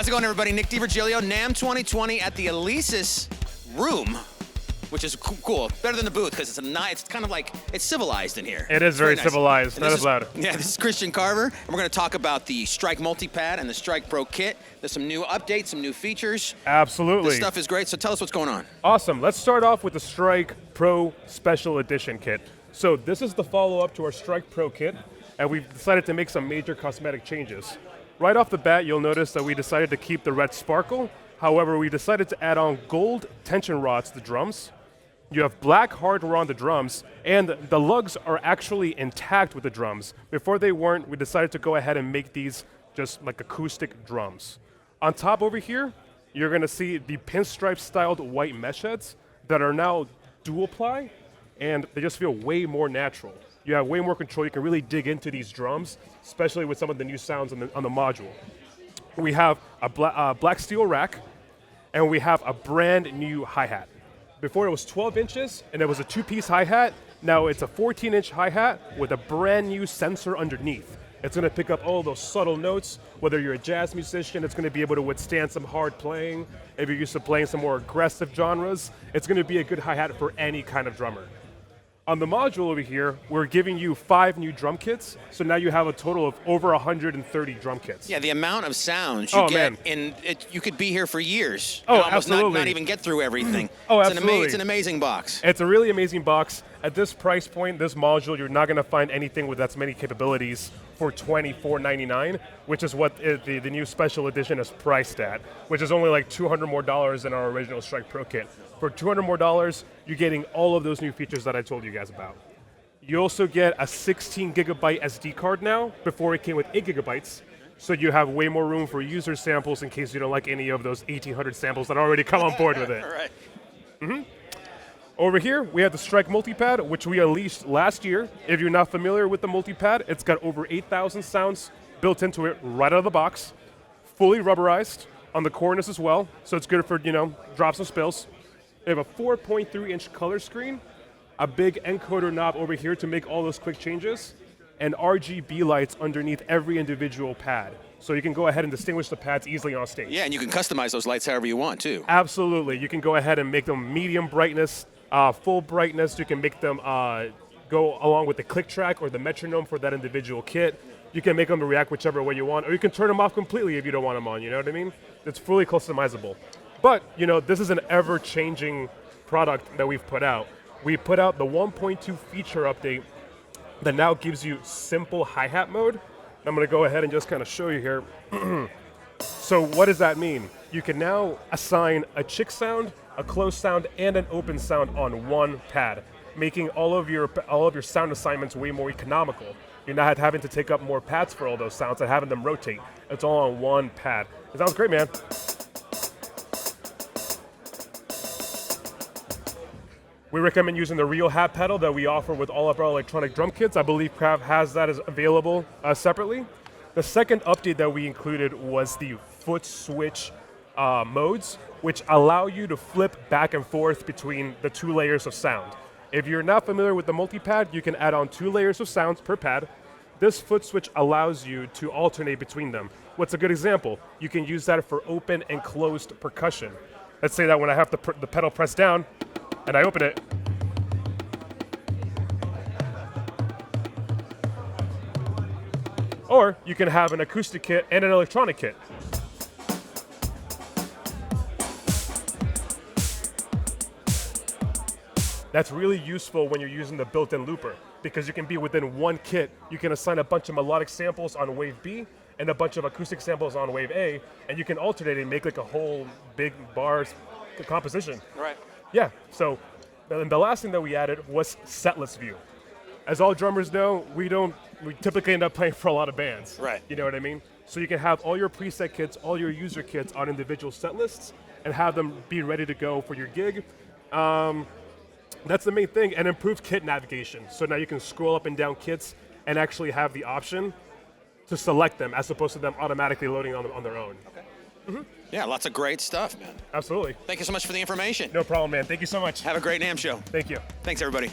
How's it going, everybody? Nick DiVirgilio, NAMM 2020 at the Alesis room, which is cool. Better than the booth because it's kind of like, it's civilized in here. It is very nice. civilized. That is loud. Yeah, this is Christian Carver, and we're going to talk about the Strike Multipad and the Strike Pro kit. There's some new updates, some new features. Absolutely. This stuff is great, so tell us what's going on. Awesome. Let's start off with the Strike Pro Special Edition kit. So this is the follow-up to our Strike Pro kit, and we've decided to make some major cosmetic changes. Right off the bat, you'll notice that we decided to keep the red sparkle. However, we decided to add on gold tension rods to the drums. You have black hardware on the drums, and the lugs are actually intact with the drums. Before they weren't, we decided to go ahead and make these just like acoustic drums. On top over here, you're gonna see the pinstripe-styled white mesh heads that are now dual ply, and they just feel way more natural. You have way more control. You can really dig into these drums, especially with some of the new sounds on the module. We have a black steel rack, and we have a brand new hi-hat. Before it was 12 inches, and it was a two-piece hi-hat. Now it's a 14-inch hi-hat with a brand new sensor underneath. It's gonna pick up all those subtle notes. Whether you're a jazz musician, it's gonna be able to withstand some hard playing. If you're used to playing some more aggressive genres, it's gonna be a good hi-hat for any kind of drummer. On the module over here, we're giving you 5 new drum kits, so now you have a total of over 130 drum kits. Yeah, the amount of sounds you get, you could be here for years. Oh, almost absolutely. Not even get through everything. Oh, it's absolutely. It's an amazing box. It's a really amazing box. At this price point, this module, you're not gonna find anything with as many capabilities for $24.99, which is what the new special edition is priced at, which is only like $200 more than our original Strike Pro kit. For $200 more, you're getting all of those new features that I told you guys about. You also get a 16 gigabyte SD card now. Before it came with 8 gigabytes. So you have way more room for user samples in case you don't like any of those 1,800 samples that already come on board with it. Right. Mm-hmm. Over here, we have the Strike Multipad, which we unleashed last year. If you're not familiar with the Multipad, it's got over 8,000 sounds built into it right out of the box. Fully rubberized on the corners as well, so it's good for, drops and spills. We have a 4.3-inch color screen, a big encoder knob over here to make all those quick changes, and RGB lights underneath every individual pad. So you can go ahead and distinguish the pads easily on stage. Yeah, and you can customize those lights however you want, too. Absolutely. You can go ahead and make them medium brightness, full brightness. You can make them go along with the click track or the metronome for that individual kit. You can make them react whichever way you want, or you can turn them off completely if you don't want them on, you know what I mean? It's fully customizable. But, this is an ever-changing product that we've put out. We put out the 1.2 feature update that now gives you simple hi-hat mode. I'm gonna go ahead and just kind of show you here. So what does that mean? You can now assign a chick sound, a close sound, and an open sound on one pad, making all of your sound assignments way more economical. You're not having to take up more pads for all those sounds and having them rotate. It's all on one pad. It sounds great, man. We recommend using the real hat pedal that we offer with all of our electronic drum kits. I believe Craft has that as available separately. The second update that we included was the foot switch modes, which allow you to flip back and forth between the 2 layers of sound. If you're not familiar with the Multipad, you can add on 2 layers of sounds per pad. This foot switch allows you to alternate between them. What's a good example? You can use that for open and closed percussion. Let's say that when I have the pedal pressed down, and I open it. Or you can have an acoustic kit and an electronic kit. That's really useful when you're using the built-in looper because you can be within one kit. You can assign a bunch of melodic samples on wave B and a bunch of acoustic samples on wave A, and you can alternate and make like a whole big bar composition. Right. Yeah, so the last thing that we added was setlist view. As all drummers know, we typically end up playing for a lot of bands. Right. You know what I mean? So you can have all your preset kits, all your user kits on individual set lists and have them be ready to go for your gig. That's the main thing, and improved kit navigation. So now you can scroll up and down kits and actually have the option to select them as opposed to them automatically loading on their own. Okay. Mm-hmm. Yeah, lots of great stuff, man. Absolutely. Thank you so much for the information. No problem, man. Thank you so much. Have a great NAMM show. Thank you. Thanks, everybody.